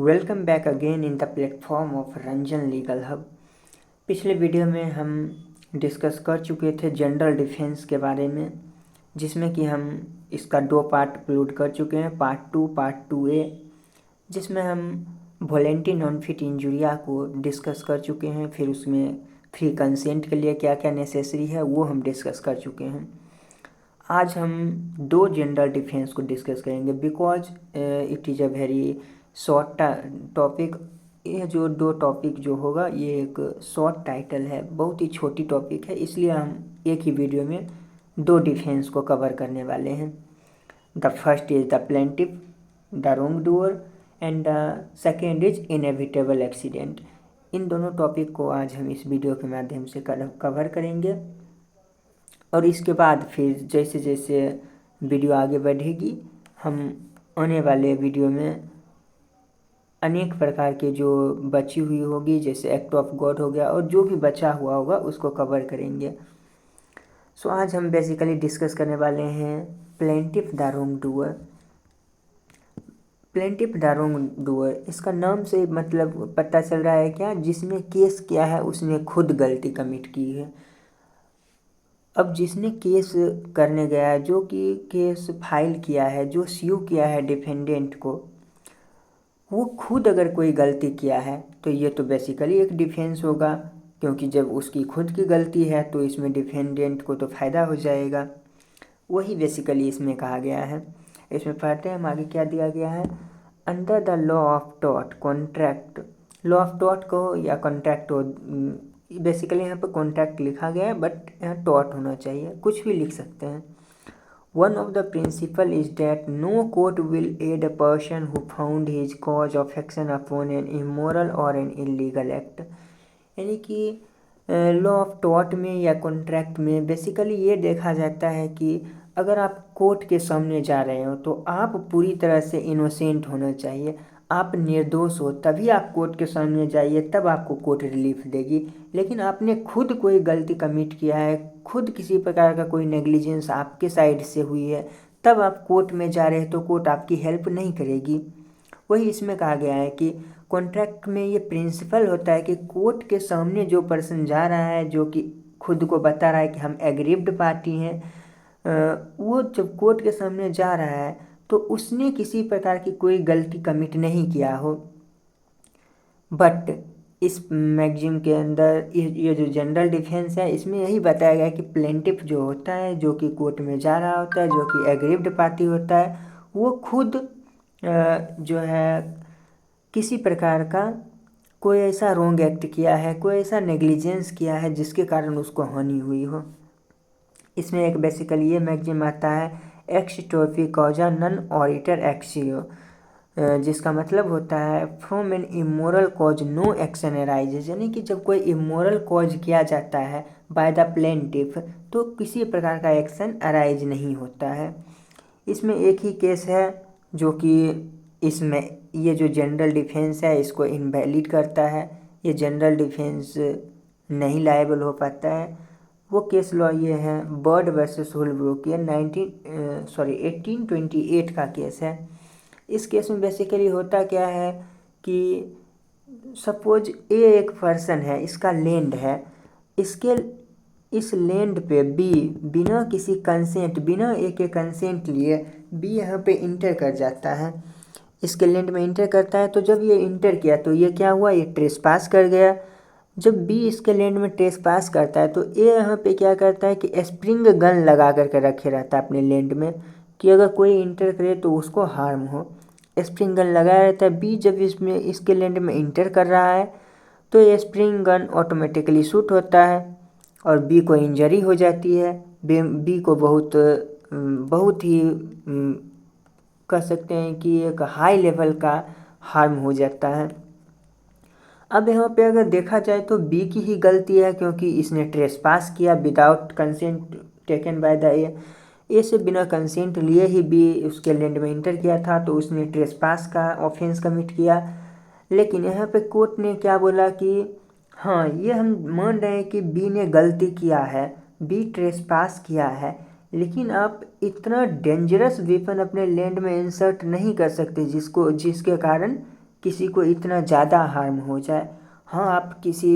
Welcome back again in the platform of Ranjan legal hub. पिछले video में हम discuss कर चुके थे जनरल डिफेंस के बारे में, जिसमें कि हम इसका 2 पार्ट अपलोड कर चुके हैं, पार्ट 2A, जिसमें हम वॉलेंटरी नॉन फिट इंजुरिया को डिस्कस कर चुके हैं। फिर उसमें फ्री कंसेंट के लिए क्या क्या नेसेसरी है वो हम डिस्कस कर चुके हैं। आज हम 2 जनरल डिफेंस को डिस्कस करेंगे because it is a very short topic. ये जो 2 टॉपिक जो होगा ये एक शॉर्ट टाइटल है, बहुत ही छोटी टॉपिक है, इसलिए हम एक ही वीडियो में 2 डिफेंस को कवर करने वाले हैं। The first is the plaintiff, the wrong doer and the second is inevitable accident. इन दोनों टॉपिक को आज हम इस वीडियो के माध्यम से कवर करेंगे और इसके बाद फिर जैसे जैसे वीडियो आगे बढ़ेगी हम आने वाले वीडियो में अनेक प्रकार के जो बची हुई होगी, जैसे एक्ट ऑफ गॉड हो गया और जो भी बचा हुआ होगा उसको कवर करेंगे। सो आज हम बेसिकली डिस्कस करने वाले हैं plaintiff the wrong doer. Plaintiff the wrong doer, इसका नाम से मतलब पता चल रहा है क्या, जिसने केस किया है उसने खुद गलती कमिट की है। अब जिसने केस करने गया है, जो कि केस फाइल किया है, जो स्यू किया है डिफेंडेंट को, वो खुद अगर कोई गलती किया है तो ये तो बेसिकली एक डिफेंस होगा, क्योंकि जब उसकी खुद की गलती है तो इसमें डिफेंडेंट को तो फ़ायदा हो जाएगा। वही बेसिकली इसमें कहा गया है। इसमें पढ़ते हैं हम आगे क्या दिया गया है। Under the law of taught contract, law of taught को या कॉन्ट्रैक्ट हो, बेसिकली यहाँ पर कॉन्ट्रैक्ट लिखा गया है बट यहाँ टॉट होना चाहिए, कुछ भी लिख सकते हैं। One of the principle is that no court will aid a person who found his cause of action upon an immoral or an illegal act। यानी कि लॉ ऑफ टॉर्ट में या कॉन्ट्रैक्ट में बेसिकली ये देखा जाता है कि अगर आप कोर्ट के सामने जा रहे हो तो आप पूरी तरह से इनोसेंट होना चाहिए, आप निर्दोष हो, तभी आप कोर्ट के सामने जाइए, तब आपको कोर्ट रिलीफ देगी। लेकिन आपने खुद कोई गलती कमिट किया है, खुद किसी प्रकार का कोई नेग्लिजेंस आपके साइड से हुई है, तब आप कोर्ट में जा रहे हैं तो कोर्ट आपकी हेल्प नहीं करेगी। वही इसमें कहा गया है कि कॉन्ट्रैक्ट में ये प्रिंसिपल होता है कि कोर्ट के सामने जो पर्सन जा रहा है, जो कि खुद को बता रहा है कि हम एग्रीव्ड पार्टी हैं, वो जब कोर्ट के सामने जा रहा है तो उसने किसी प्रकार की कोई गलती कमिट नहीं किया हो। बट इस मैगजीन के अंदर ये जो जनरल डिफेंस है, इसमें यही बताया गया है कि प्लेंटिफ जो होता है, जो कि कोर्ट में जा रहा होता है, जो कि एग्रीव्ड पार्टी होता है, वो खुद जो है किसी प्रकार का कोई ऐसा रॉन्ग एक्ट किया है, कोई ऐसा नेग्लिजेंस किया है जिसके कारण उसको हानि हुई हो। इसमें एक बेसिकली ये मैगजीन आता है एक्स टोफी कॉजा नन ऑरिटर एक्सियो, जिसका मतलब होता है from an immoral cause no action arises. यानी कि जब कोई इमोरल कॉज किया जाता है बाय द प्लेंटिफ तो किसी प्रकार का एक्शन अराइज नहीं होता है। इसमें एक ही केस है जो कि इसमें ये जो जनरल डिफेंस है इसको इनवैलिड करता है, ये जनरल डिफेंस नहीं लायबल हो पाता है। वो केस लॉ ये है बर्ड वर्सेस होलब्रुक, ये 1828 का केस है। इस केस में बेसिकली होता क्या है कि सपोज ए एक पर्सन है, इसका लैंड है, इसके इस लैंड पे बी बिना किसी कंसेंट, बिना ए के कंसेंट लिए बी यहाँ पे इंटर कर जाता है, इसके लैंड में इंटर करता है। तो जब ये इंटर किया तो ये क्या हुआ, ये ट्रेसपास कर गया। जब बी इसके लैंड में ट्रेसपास करता है तो ए यहाँ पे क्या करता है कि स्प्रिंग गन लगा करके रखे रहता है अपने लैंड में, कि अगर कोई इंटर करे तो उसको हार्म हो। स्प्रिंग गन लगाया रहता है। बी जब इसमें इसके लैंड में इंटर कर रहा है तो ये स्प्रिंग गन ऑटोमेटिकली शूट होता है और बी को इंजरी हो जाती है। बी को बहुत ही कह सकते हैं कि एक हाई लेवल का हार्म हो जाता है। अब यहाँ पे अगर देखा जाए तो बी की ही गलती है, क्योंकि इसने ट्रेसपास किया without consent taken by the ए से बिना कंसेंट लिए ही बी उसके लैंड में इंटर किया था, तो उसने ट्रेसपास का ऑफेंस कमिट किया। लेकिन यहाँ पे कोर्ट ने क्या बोला कि हाँ, ये हम मान रहे हैं कि बी ने गलती किया है, बी ट्रेसपास किया है, लेकिन आप इतना डेंजरस वेपन अपने लैंड में इंसर्ट नहीं कर सकते जिसके कारण किसी को इतना ज़्यादा हार्म हो जाए। हाँ, आप किसी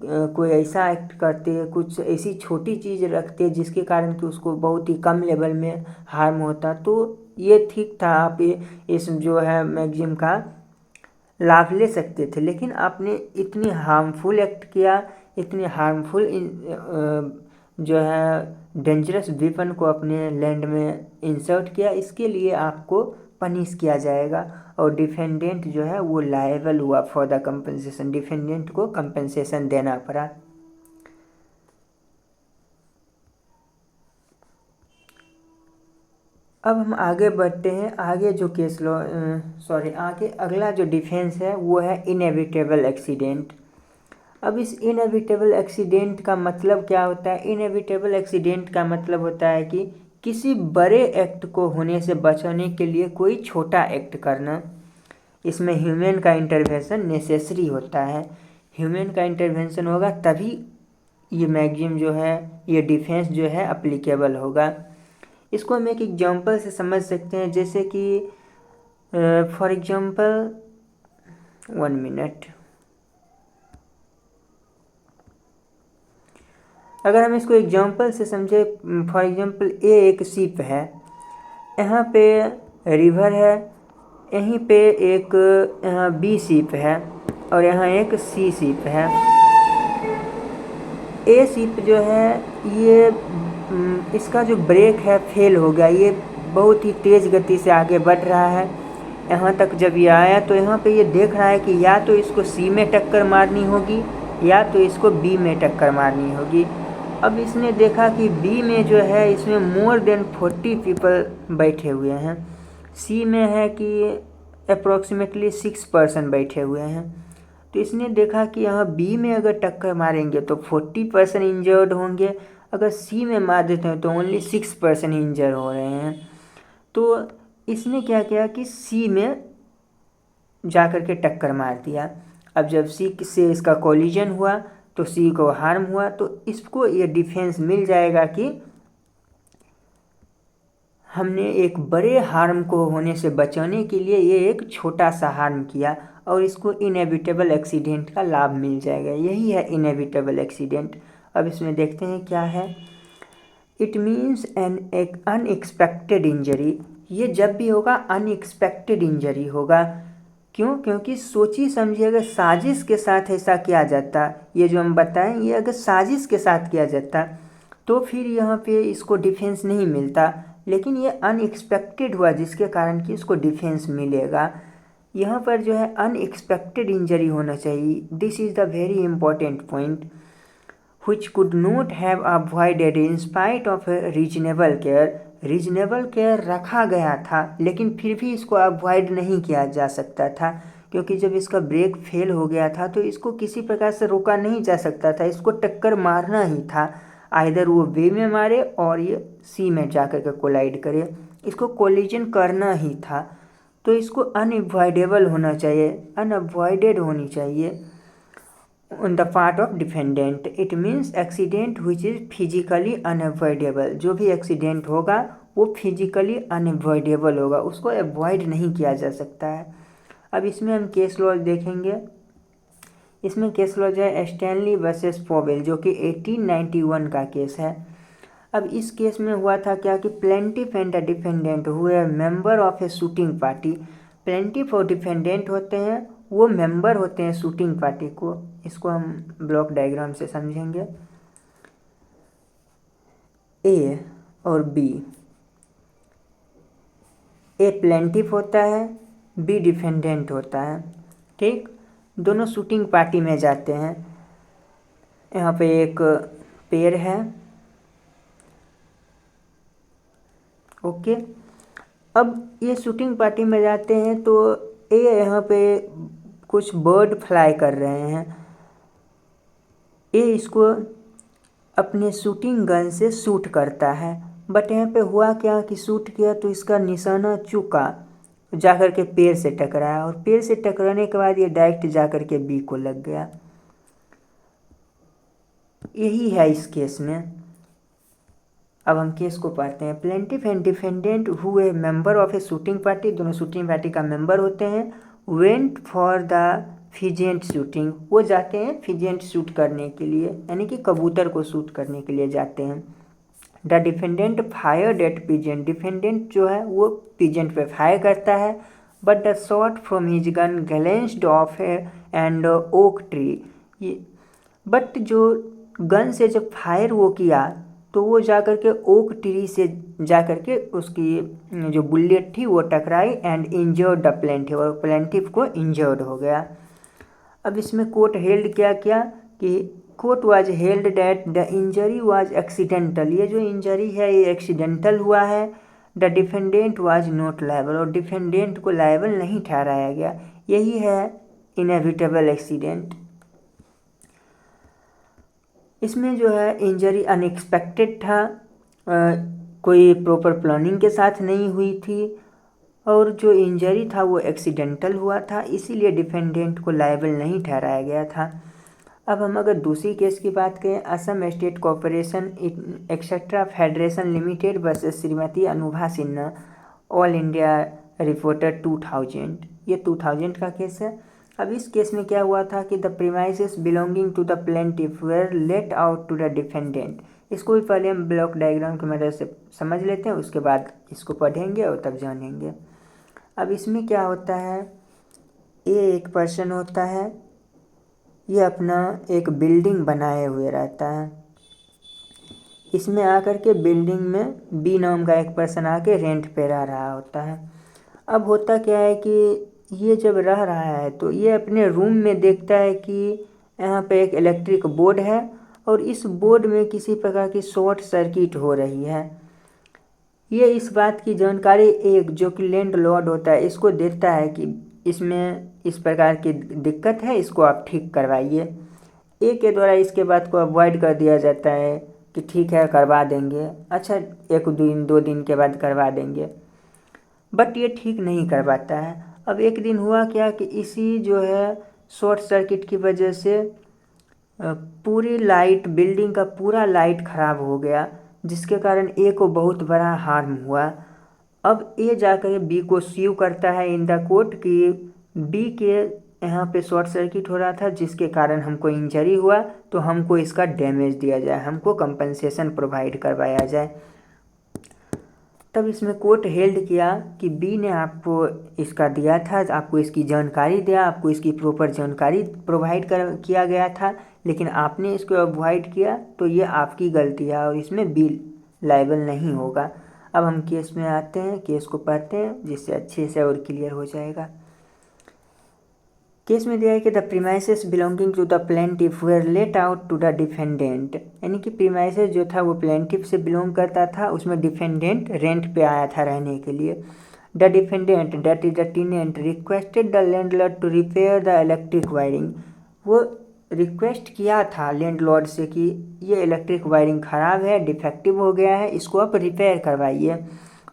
कोई ऐसा एक्ट करते, कुछ ऐसी छोटी चीज़ रखते जिसके कारण कि उसको बहुत ही कम लेवल में हार्म होता, तो ये ठीक था, आप इस जो है मैगजीन का लाभ ले सकते थे। लेकिन आपने इतनी हार्मफुल एक्ट किया, इतनी हार्मफुल जो है डेंजरस वेपन को अपने लैंड में इंसर्ट किया, इसके लिए आपको पनिश किया जाएगा। और डिफेंडेंट जो है वो लायबल हुआ फॉर द कंपनसेशन, डिफेंडेंट को कंपनसेशन देना पड़ा। अब हम आगे बढ़ते हैं। आगे जो केस लॉ आगे अगला जो डिफेंस है वो है इनएविटेबल एक्सीडेंट। अब इस इनएविटेबल एक्सीडेंट का मतलब क्या होता है? इनएविटेबल एक्सीडेंट का मतलब होता है कि किसी बड़े एक्ट को होने से बचाने के लिए कोई छोटा एक्ट करना। इसमें ह्यूमन का इंटरवेंशन नेसेसरी होता है। ह्यूमन का इंटरवेंशन होगा तभी ये मैगजीम जो है, ये डिफेंस जो है अप्लीकेबल होगा। इसको हम एक एग्जांपल से समझ सकते हैं, जैसे कि फॉर एग्जांपल 1 मिनट, अगर हम इसको एग्जांपल से समझे, फॉर एग्जांपल ए एक शिप है, यहाँ पे रिवर है, यहीं पे एक यहाँ बी शिप है और यहाँ एक सी शिप है। ए शिप जो है ये इसका जो ब्रेक है फेल हो गया, ये बहुत ही तेज़ गति से आगे बढ़ रहा है। यहाँ तक जब ये आया तो यहाँ पे ये देख रहा है कि या तो इसको सी में टक्कर मारनी होगी या तो इसको बी में टक्कर मारनी होगी। अब इसने देखा कि बी में जो है इसमें मोर देन 40 पीपल बैठे हुए हैं, सी में है कि अप्रॉक्सीमेटली 6% बैठे हुए हैं। तो इसने देखा कि यहाँ बी में अगर टक्कर मारेंगे तो 40% इंजर्ड होंगे, अगर सी में मार देते हैं तो ओनली 6% इंजर हो रहे हैं। तो इसने क्या किया कि सी में जा कर के टक्कर मार दिया। अब जब सी से इसका कोलिजन हुआ तो सी को हार्म हुआ, तो इसको ये डिफेंस मिल जाएगा कि हमने एक बड़े हार्म को होने से बचाने के लिए ये एक छोटा सा हार्म किया और इसको इनएविटेबल एक्सीडेंट का लाभ मिल जाएगा। यही है इनएविटेबल एक्सीडेंट। अब इसमें देखते हैं क्या है। इट मीन्स एन एक अनएक्सपेक्टेड इंजरी। ये जब भी होगा अनएक्सपेक्टेड इंजरी होगा। क्यों? क्योंकि सोची समझी अगर साजिश के साथ ऐसा किया जाता, ये जो हम बताएं ये अगर साजिश के साथ किया जाता तो फिर यहाँ पे इसको डिफेंस नहीं मिलता, लेकिन ये अनएक्सपेक्टेड हुआ जिसके कारण कि इसको डिफेंस मिलेगा। यहाँ पर जो है अनएक्सपेक्टेड इंजरी होना चाहिए। This is the very important point which could not have avoided in spite of reasonable care। Reasonable care रखा गया था लेकिन फिर भी इसको अवॉइड नहीं किया जा सकता था, क्योंकि जब इसका ब्रेक फेल हो गया था तो इसको किसी प्रकार से रोका नहीं जा सकता था, इसको टक्कर मारना ही था। आइदर वो बी में मारे और ये सी में जाकर के कोलाइड करे, इसको कोलिजन करना ही था। तो इसको अनअवॉइडेबल होना चाहिए, अनअवॉइडेड होनी चाहिए on the part of defendant। it means accident which is physically unavoidable। जो भी एक्सीडेंट होगा वो फिजिकली अनअवॉइडेबल होगा, उसको अवॉइड नहीं किया जा सकता है। अब इसमें हम केस लॉ देखेंगे। इसमें केस लॉ जो है स्टैनली वर्सेस पॉवेल, जो कि 1891 का केस है। अब इस केस में हुआ था क्या कि प्लेंटिफ एंड द डिफेंडेंट हुए member of A shooting party. Plaintiff और डिफेंडेंट होते हैं वो मेंबर होते हैं शूटिंग पार्टी को। इसको हम ब्लॉक डायग्राम से समझेंगे। ए और बी, ए प्लेंटिफ होता है, बी डिफेंडेंट होता है, ठीक। दोनों शूटिंग पार्टी में जाते हैं। यहाँ पे एक पेड़ है, ओके। अब ये शूटिंग पार्टी में जाते हैं तो ए यहाँ पे कुछ बर्ड फ्लाई कर रहे हैं। ए इसको अपने शूटिंग गन से शूट करता है, बट यहाँ पे हुआ क्या कि शूट किया तो इसका निशाना चूका, जाकर के पेड़ से टकराया और पेड़ से टकराने के बाद ये डायरेक्ट जाकर के बी को लग गया। यही है इस केस में। अब हम केस को पढ़ते हैं। प्लेंटिफ एंड डिफेंडेंट हुए member of A shooting party, दोनों शूटिंग पार्टी का मेंबर होते हैं। Went for the pheasant shooting, वो जाते हैं फिजेंट शूट करने के लिए, यानी कि कबूतर को शूट करने के लिए जाते हैं। The defendant fired at pheasant, defendant जो है वो पिजेंट पे फायर करता है, but the shot from his gun glanced off and oak tree, ये बट जो गन से जब फायर वो किया तो वो जा कर के ओक ट्री से जा कर के उसकी जो बुलेट थी वो टकराई एंड इंजर्ड द प्लेंटिफ, और प्लेंटिफ को इंजर्ड हो गया। अब इसमें कोर्ट हेल्ड क्या किया कि court was held that the injury was accidental, ये जो इंजरी है ये एक्सीडेंटल हुआ है। The defendant was not liable, और डिफेंडेंट को लायबल नहीं ठहराया गया। यही है इनएविटेबल एक्सीडेंट। इसमें जो है इंजरी अनएक्सपेक्टेड था, कोई प्रॉपर प्लानिंग के साथ नहीं हुई थी, और जो इंजरी था वो एक्सीडेंटल हुआ था, इसीलिए डिफेंडेंट को लायबल नहीं ठहराया गया था। अब हम अगर दूसरी केस की बात करें, Assam state corporation etcetera federation limited versus Shrimati Anubha Sinha, all India reporter 2000, ये 2000 का केस है। अब इस केस में क्या हुआ था कि the premises belonging to the plaintiff were let out to the defendant. इसको भी पहले हम ब्लॉक डायग्राम की मदद से समझ लेते हैं, उसके बाद इसको पढ़ेंगे और तब जानेंगे। अब इसमें क्या होता है, ये एक पर्सन होता है, ये अपना एक बिल्डिंग बनाए हुए रहता है। इसमें आकर के बिल्डिंग में बी नाम का एक पर्सन आके रेंट पे रह रहा होता है। अब होता क्या है कि ये जब रह रहा है तो ये अपने रूम में देखता है कि यहाँ पे एक इलेक्ट्रिक बोर्ड है, और इस बोर्ड में किसी प्रकार की शॉर्ट सर्किट हो रही है। ये इस बात की जानकारी एक जो कि लैंडलॉर्ड होता है इसको देता है कि इसमें इस प्रकार की दिक्कत है, इसको आप ठीक करवाइए। ए के द्वारा इसके बात को अवॉइड कर दिया जाता है कि ठीक है करवा देंगे, अच्छा 1-2 दिन के बाद करवा देंगे, बट ये ठीक नहीं करवाता है। अब एक दिन हुआ क्या कि इसी जो है शॉर्ट सर्किट की वजह से पूरी लाइट, बिल्डिंग का पूरा लाइट ख़राब हो गया, जिसके कारण ए को बहुत बड़ा हार्म हुआ। अब ए जाकर बी को स्यू करता है इन द कोर्ट कि बी के यहाँ पे शॉर्ट सर्किट हो रहा था, जिसके कारण हमको इंजरी हुआ, तो हमको इसका डैमेज दिया जाए, हमको कंपनसेशन प्रोवाइड करवाया जाए। तब इसमें कोर्ट हेल्ड किया कि बी ने आपको इसका दिया था, आपको इसकी जानकारी दिया, आपको इसकी प्रॉपर जानकारी प्रोवाइड किया गया था, लेकिन आपने इसको अवॉइड किया, तो ये आपकी गलती है और इसमें बी लायबल नहीं होगा। अब हम केस में आते हैं, केस को पढ़ते हैं जिससे अच्छे से और क्लियर हो जाएगा। केस में दिया है कि the premises belonging to the plaintiff were let out to the defendant, यानी कि प्रीमाइसेस जो था वो प्लेंटिफ से बिलोंग करता था, उसमें डिफेंडेंट रेंट पे आया था रहने के लिए। The defendant that is the tenant requested the landlord to repair the electric wiring, वो रिक्वेस्ट किया था लैंडलॉर्ड से कि ये इलेक्ट्रिक वायरिंग ख़राब है, डिफेक्टिव हो गया है, इसको आप रिपेयर करवाइए।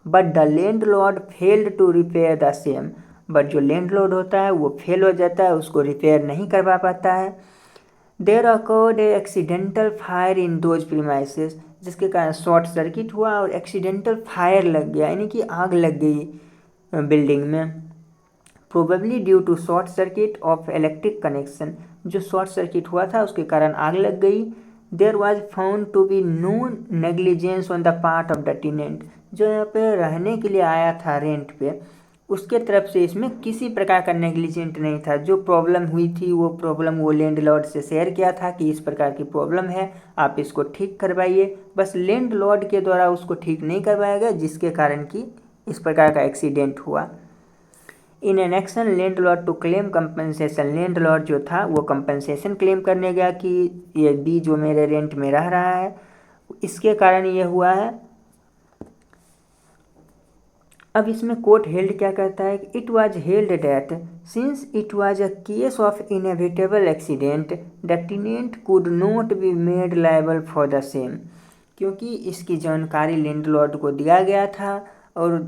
But the landlord failed to repair the same, but जो लैंडलॉर्ड होता है वो फेल हो जाता है, उसको रिपेयर नहीं करवा पाता है। There occurred a accidental fire in those premises, जिसके कारण शॉर्ट सर्किट हुआ और एक्सीडेंटल फायर लग गया, यानी कि आग लग गई बिल्डिंग में। Probably due to short circuit of electric connection, जो शॉर्ट सर्किट हुआ था उसके कारण आग लग गई। There was found to be no negligence on the part of the tenant, जो यहाँ पे रहने के लिए आया था रेंट पे, उसके तरफ से इसमें किसी प्रकार का नेग्लिजेंट नहीं था। जो प्रॉब्लम हुई थी वो प्रॉब्लम वो लैंडलॉर्ड से शेयर किया था कि इस प्रकार की प्रॉब्लम है, आप इसको ठीक करवाइए, बस लैंडलॉर्ड के द्वारा उसको ठीक नहीं करवाया गया, जिसके कारण कि इस प्रकार का एक्सीडेंट हुआ। In an action landlord to claim compensation, landlord जो था वो कंपनसेशन क्लेम करने गया कि ये बी जो मेरे रेंट में रह रहा है इसके कारण ये हुआ है। अब इसमें कोर्ट हेल्ड क्या कहता है कि it was held that since it was a case of inevitable accident the tenant could not be made liable for the same, क्योंकि इसकी जानकारी लैंडलॉर्ड को दिया गया था और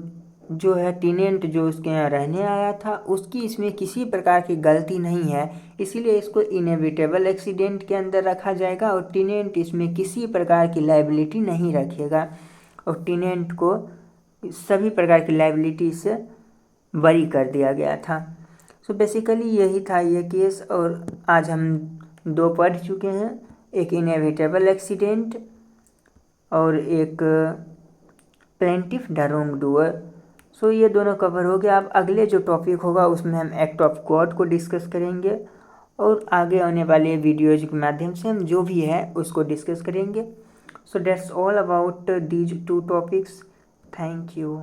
जो है टेनेंट जो उसके यहाँ रहने आया था उसकी इसमें किसी प्रकार की गलती नहीं है, इसीलिए इसको इनएविटेबल एक्सीडेंट के अंदर रखा जाएगा और टेनेंट इसमें किसी प्रकार की लायबिलिटी नहीं रखेगा और टेनेंट को सभी प्रकार की लायबिलिटी से बरी कर दिया गया था। सो बेसिकली यही था ये केस, और आज हम 2 पढ़ चुके हैं, एक इनएविटेबल एक्सीडेंट और एक प्लेंटिफ द रॉन्ग डूअर। सो ये दोनों कवर हो गया। अब अगले जो टॉपिक होगा उसमें हम एक्ट ऑफ गॉड को डिस्कस करेंगे, और आगे आने वाले वीडियोज के माध्यम से हम जो भी है उसको डिस्कस करेंगे। So that's all about these 2 topics. Thank you.